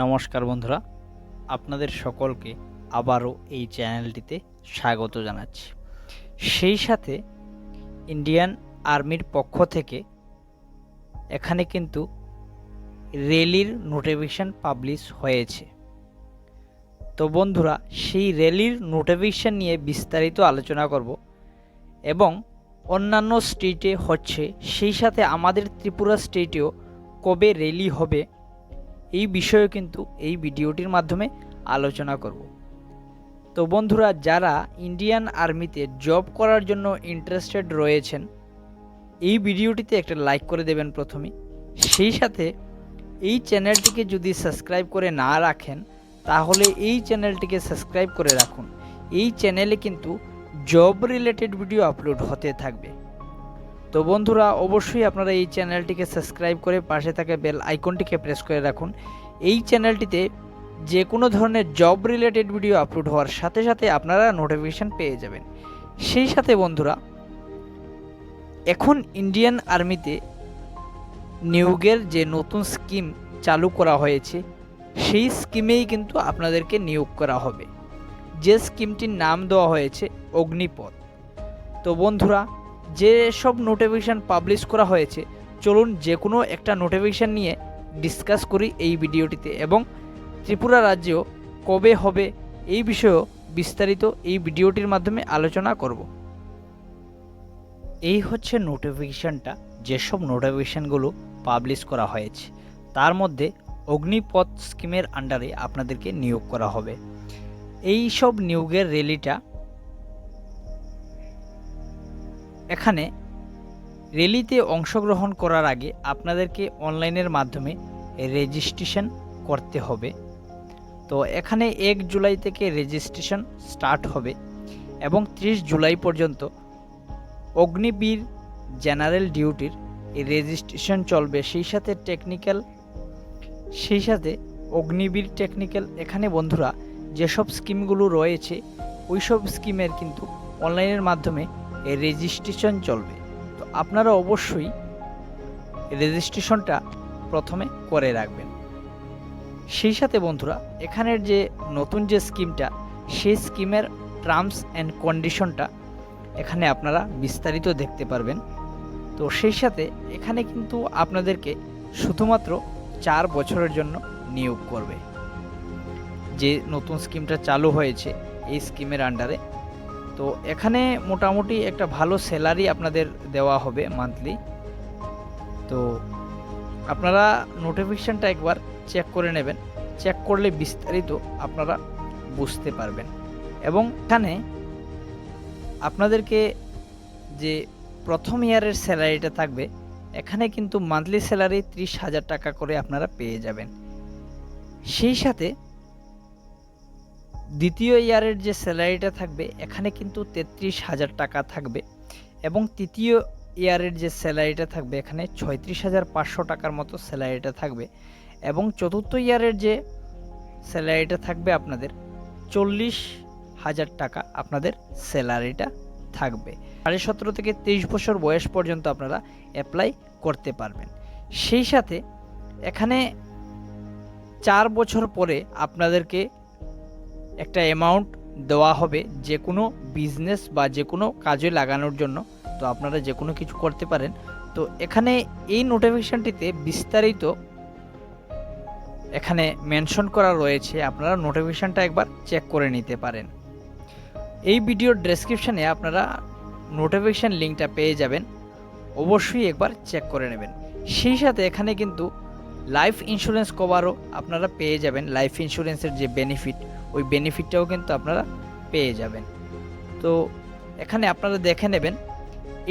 নমস্কার বন্ধুরা, আপনাদের সকলকে আবারও এই চ্যানেলটিতে স্বাগত জানাচ্ছি। সেই সাথে ইন্ডিয়ান আর্মির পক্ষ থেকে এখানে কিন্তু র্যালির নোটিফিকেশন পাবলিশ হয়েছে। তো বন্ধুরা, সেই র্যালির নোটিফিকেশন নিয়ে বিস্তারিত আলোচনা করব এবং অন্যান্য স্টেটে হচ্ছে, সেই সাথে আমাদের ত্রিপুরা স্টেটেও কবে র্যালি হবে এই বিষয়ে কিন্তু এই ভিডিওটির মাধ্যমে আলোচনা করব। তো বন্ধুরা, যারা ইন্ডিয়ান আর্মিতে জব করার জন্য ইন্টারেস্টেড রয়েছেন, এই ভিডিওটিতে একটা লাইক করে দেবেন প্রথমে। সেই সাথে এই চ্যানেলটিকে যদি সাবস্ক্রাইব করে না রাখেন তাহলে এই চ্যানেলটিকে সাবস্ক্রাইব করে রাখুন। এই চ্যানেলে কিন্তু জব রিলেটেড ভিডিও আপলোড হতে থাকবে। তো বন্ধুরা, অবশ্যই আপনারা এই চ্যানেলটিকে সাবস্ক্রাইব করে পাশে থাকা বেল আইকনটিকে প্রেস করে রাখুন। এই চ্যানেলটিতে যে কোনো ধরনের জব রিলেটেড ভিডিও আপলোড হওয়ার সাথে সাথে আপনারা নোটিফিকেশান পেয়ে যাবেন। সেই সাথে বন্ধুরা, এখন ইন্ডিয়ান আর্মিতে নিয়োগের যে নতুন স্কিম চালু করা হয়েছে, সেই স্কিমেই কিন্তু আপনাদেরকে নিয়োগ করা হবে। যে স্কিমটির নাম দেওয়া হয়েছে অগ্নিপথ। তো বন্ধুরা, যে সব নোটিফিকেশান পাবলিশ করা হয়েছে, চলুন যে কোনো একটা নোটিফিকেশান নিয়ে ডিসকাস করি এই ভিডিওটিতে, এবং ত্রিপুরা রাজ্যেও কবে হবে এই বিষয়েও বিস্তারিত এই ভিডিওটির মাধ্যমে আলোচনা করব। এই হচ্ছে নোটিফিকেশানটা, যেসব নোটিফিকেশানগুলো পাবলিশ করা হয়েছে তার মধ্যে অগ্নিপথ স্কিমের আন্ডারে আপনাদেরকে নিয়োগ করা হবে। এই সব নিয়োগের র্যালিটা এখানে র্যালিতে অংশগ্রহণ করার আগে আপনাদেরকে অনলাইনের মাধ্যমে রেজিস্ট্রেশন করতে হবে। তো এখানে 1 জুলাই থেকে রেজিস্ট্রেশন স্টার্ট হবে এবং 30 জুলাই পর্যন্ত অগ্নিবীর জেনারেল ডিউটির এই রেজিস্ট্রেশন চলবে। সেই সাথে অগ্নিবীর টেকনিক্যাল, এখানে বন্ধুরা যেসব স্কিমগুলো রয়েছে ওই সব স্কিমের কিন্তু অনলাইনের মাধ্যমে এই রেজিস্ট্রেশন চলবে। তো আপনারা অবশ্যই রেজিস্ট্রেশনটা প্রথমে করে রাখবেন। সেই সাথে বন্ধুরা, এখানের যে নতুন যে স্কিমটা, সেই স্কিমের টার্মস অ্যান্ড কন্ডিশনটা এখানে আপনারা বিস্তারিত দেখতে পারবেন। তো সেই সাথে এখানে কিন্তু আপনাদেরকে শুধুমাত্র 4 বছরের জন্য নিয়োগ করবে। যে নতুন স্কিমটা চালু হয়েছে এই স্কিমের আন্ডারে, তো এখানে মোটামুটি একটা ভালো স্যালারি আপনাদের দেওয়া হবে মান্থলি। তো আপনারা নোটিফিকেশানটা একবার চেক করে নেবেন, চেক করলে বিস্তারিত আপনারা বুঝতে পারবেন। এবং এখানে আপনাদেরকে যে প্রথম ইয়ারের স্যালারিটা থাকবে, এখানে কিন্তু মান্থলি স্যালারি 30,000 টাকা করে আপনারা পেয়ে যাবেন। সেই সাথে দ্বিতীয় ইয়ারের যে স্যালারিটা থাকবে, এখানে কিন্তু 33,000 টাকা থাকবে, এবং তৃতীয় ইয়ারের যে স্যালারিটা থাকবে এখানে 36,500 টাকার মতো স্যালারিটা থাকবে, এবং চতুর্থ ইয়ারের যে স্যালারিটা থাকবে আপনাদের 40,000 টাকা আপনাদের স্যালারিটা থাকবে। 17.5 থেকে 23 বছর বয়স পর্যন্ত আপনারা অ্যাপ্লাই করতে পারবেন। সেই সাথে এখানে 4 বছর পরে আপনাদেরকে একটা অ্যামাউন্ট দেওয়া হবে যে কোনো বিজনেস বা যে কোনো কাজে লাগানোর জন্য। তো আপনারা যে কোনো কিছু করতে পারেন। তো এখানে এই নোটিফিকেশানটিতে বিস্তারিত এখানে মেনশন করা রয়েছে, আপনারা নোটিফিকেশানটা একবার চেক করে নিতে পারেন। এই ভিডিওর ডেসক্রিপশানে আপনারা নোটিফিকেশান লিঙ্কটা পেয়ে যাবেন, অবশ্যই একবার চেক করে নেবেন। সেই সাথে এখানে কিন্তু লাইফ ইন্স্যুরেন্স কভারও আপনারা পেয়ে যাবেন। লাইফ ইন্স্যুরেন্সের যে বেনিফিট, ওই বেনিফিটটাও কিন্তু আপনারা পেয়ে যাবেন। তো এখানে আপনারা দেখে নেবেন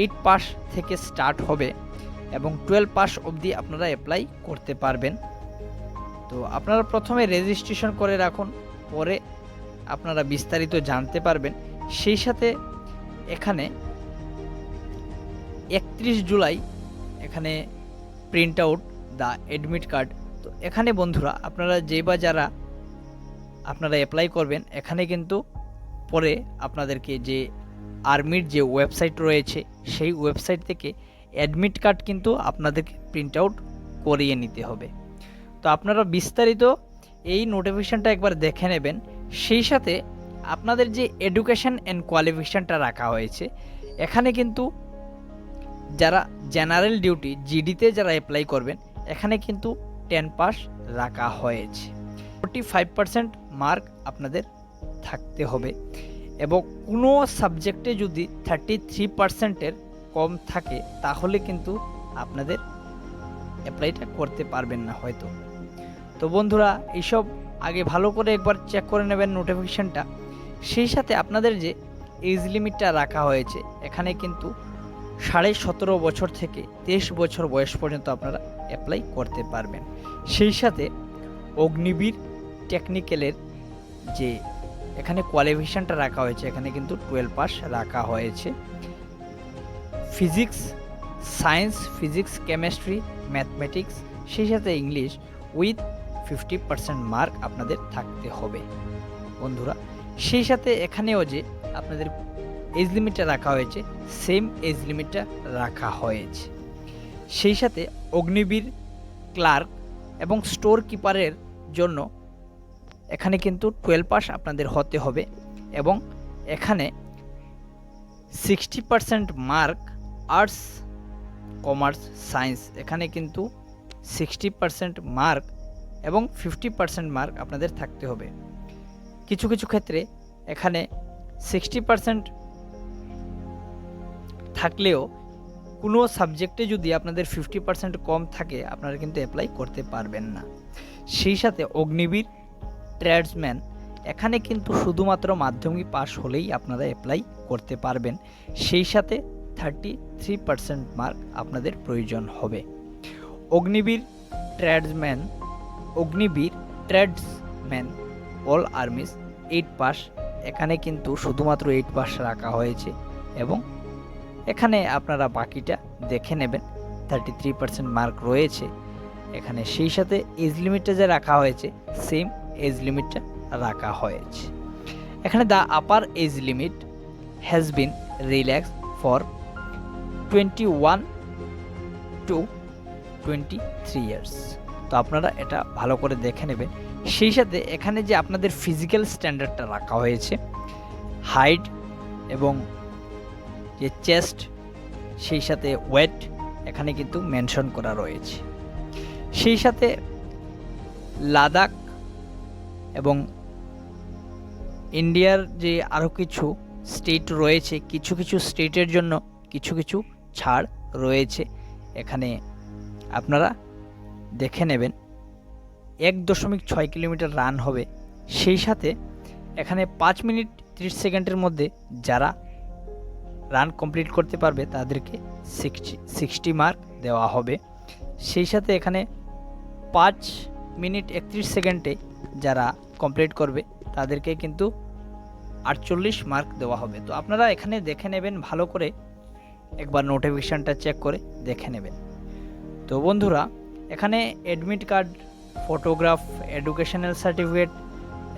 8 পাস থেকে স্টার্ট হবে এবং 12 পাস অবধি আপনারা অ্যাপ্লাই করতে পারবেন। তো আপনারা প্রথমে রেজিস্ট্রেশন করে রাখুন, পরে আপনারা বিস্তারিত জানতে পারবেন। সেই সাথে এখানে 31 জুলাই এখানে print out the admit card. তো এখানে বন্ধুরা, আপনারা যারা আপনারা অ্যাপ্লাই করবেন, এখানে কিন্তু পরে আপনাদেরকে যে আর্মির যে ওয়েবসাইট রয়েছে সেই ওয়েবসাইট থেকে অ্যাডমিট কার্ড কিন্তু আপনাদেরকে প্রিন্ট আউট করিয়ে নিতে হবে। তো আপনারা বিস্তারিত এই নোটিফিকেশানটা একবার দেখে নেবেন। সেই সাথে আপনাদের যে এডুকেশন অ্যান্ড কোয়ালিফিকেশানটা রাখা হয়েছে, এখানে কিন্তু যারা জেনারেল ডিউটি জিডিতে যারা অ্যাপ্লাই করবেন, এখানে কিন্তু 10 পাস রাখা হয়েছে। 45% মার্ক আপনাদের থাকতে হবে এবং কোনো সাবজেক্টে যদি 33%-এর কম থাকে তাহলে কিন্তু আপনাদের অ্যাপ্লাইটা করতে পারবেন না হয়তো। তো বন্ধুরা, এইসব আগে ভালো করে একবার চেক করে নেবেন নোটিফিকেশানটা। সেই সাথে আপনাদের যে এজ লিমিটটা রাখা হয়েছে, এখানে কিন্তু 17.5 বছর থেকে 23 বছর বয়স পর্যন্ত আপনারা অ্যাপ্লাই করতে পারবেন। সেই সাথে অগ্নিবীর টেকনিক্যালের যে এখানে কোয়ালিফিকেশানটা রাখা হয়েছে, এখানে কিন্তু 12 পাস রাখা হয়েছে। Physics, science, physics, chemistry, mathematics, সেই সাথে ইংলিশ উইথ 50% মার্ক আপনাদের থাকতে হবে বন্ধুরা। সেই সাথে এখানেও যে আপনাদের এজ লিমিটটা রাখা হয়েছে, সেম এজ লিমিটটা রাখা হয়েছে। সেই সাথে অগ্নিবীর ক্লার্ক এবং স্টোর কিপারের জন্য এখানে কিন্তু 12 পাস আপনাদের হতে হবে এবং এখানে 60% মার্ক আর্টস, কমার্স, সায়েন্স, এখানে কিন্তু 60% মার্ক এবং 50% মার্ক আপনাদের থাকতে হবে। কিছু কিছু ক্ষেত্রে এখানে 60% থাকলেও কোনো সাবজেক্টে যদি আপনাদের 50% কম থাকে, আপনারা কিন্তু অ্যাপ্লাই করতে পারবেন না। সেই সাথে অগ্নিবীর ট্রেডসম্যান, এখানে কিন্তু শুধুমাত্র মাধ্যমিক পাস হলেই আপনারা অ্যাপ্লাই করতে পারবেন। সেই সাথে 33% মার্ক আপনাদের প্রয়োজন হবে। Agniveer tradesman all armies 8 pass, এখানে কিন্তু শুধুমাত্র 8 পাস রাখা হয়েছে এবং এখানে আপনারা বাকিটা দেখে নেবেন। 33% মার্ক রয়েছে এখানে। সেই সাথে এজ লিমিটটা যে রাখা হয়েছে, সেম এজ লিমিটটা রাখা হয়েছে। এখানে the upper age limit has been relax for 21 to 23 years. তো আপনারা এটা ভালো করে দেখে নেবেন। সেই সাথে এখানে যে আপনাদের ফিজিক্যাল স্ট্যান্ডার্ডটা রাখা হয়েছে, হাইট এবং যে চেস্ট, সেই সাথে ওয়েট এখানে কিন্তু মেনশন করা রয়েছে। সেই সাথে লাদাখ এবং ইন্ডিয়ার যে আরও কিছু স্টেট রয়েছে, কিছু কিছু স্টেটের জন্য কিছু কিছু ছাড় রয়েছে, এখানে আপনারা দেখে নেবেন। 1.6 কিলোমিটার রান হবে। সেই সাথে এখানে 5 মিনিট 30 সেকেন্ডের মধ্যে যারা রান কমপ্লিট করতে পারবে তাদেরকে 60 মার্ক দেওয়া হবে। সেই সাথে এখানে 5 মিনিট 31 সেকেন্ডে যারা কমপ্লিট করবে তাদেরকে কিন্তু 48 মার্ক দেওয়া হবে। তো আপনারা এখানে দেখে নেবেন, ভালো করে একবার নোটিফিকেশানটা চেক করে দেখে নেবেন। তো বন্ধুরা, এখানে admit card, photograph, educational certificate,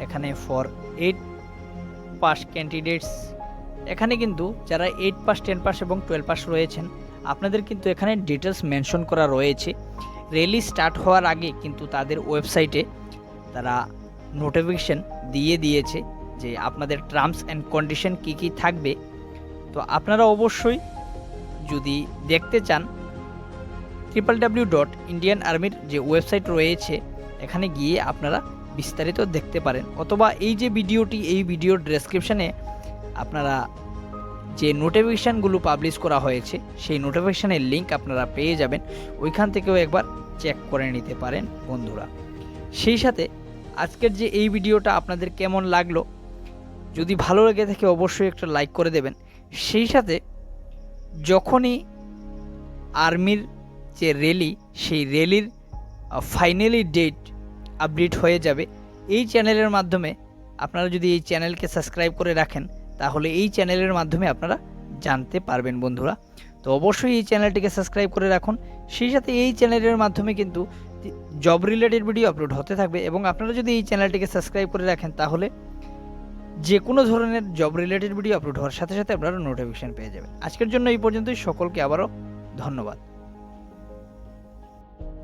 এখানে ফর 8 পাস ক্যান্ডিডেটস, এখানে কিন্তু যারা 8 পাস, 10 পাস এবং 12 পাস রয়েছেন, আপনাদের কিন্তু এখানে ডিটেলস মেনশন করা রয়েছে। র্যালি স্টার্ট হওয়ার আগে কিন্তু তাদের ওয়েবসাইটে তারা নোটিফিকেশন দিয়ে দিয়েছে যে আপনাদের টার্মস অ্যান্ড কন্ডিশন কী কী থাকবে। তো আপনারা অবশ্যই যদি দেখতে চান, www.indianarmy যে ওয়েবসাইট রয়েছে, এখানে গিয়ে আপনারা বিস্তারিত দেখতে পারেন, অথবা এই যে ভিডিওটি, এই ভিডিওর ডেসক্রিপশানে আপনারা যে নোটিফিকেশানগুলো পাবলিশ করা হয়েছে সেই নোটিফিকেশানের লিঙ্ক আপনারা পেয়ে যাবেন, ওইখান থেকেও একবার চেক করে নিতে পারেন বন্ধুরা। সেই সাথে আজকের যে এই ভিডিওটা আপনাদের কেমন লাগলো, যদি ভালো লেগে থাকে অবশ্যই একটা লাইক করে দেবেন। সেই সাথে যখনই আর্মির যে র্যালি, সেই র্যালির ফাইনালি ডেট আপডেট হয়ে যাবে এই চ্যানেলের মাধ্যমে। আপনারা যদি এই চ্যানেলকে সাবস্ক্রাইব করে রাখেন তাহলে এই চ্যানেলের মাধ্যমে আপনারা জানতে পারবেন বন্ধুরা। তো অবশ্যই এই চ্যানেলটিকে সাবস্ক্রাইব করে রাখুন। সেই সাথে এই চ্যানেলের মাধ্যমে কিন্তু জব রিলেটেড ভিডিও আপলোড হতে থাকবে এবং আপনারা যদি এই চ্যানেলটিকে সাবস্ক্রাইব করে রাখেন তাহলে যে কোনো ধরনের জব রিলেটেড ভিডিও আপলোড হওয়ার সাথে সাথে আপনারা নোটিফিকেশান পেয়ে যাবেন। আজকের জন্য এই পর্যন্তই। সকলকে আবারও ধন্যবাদ।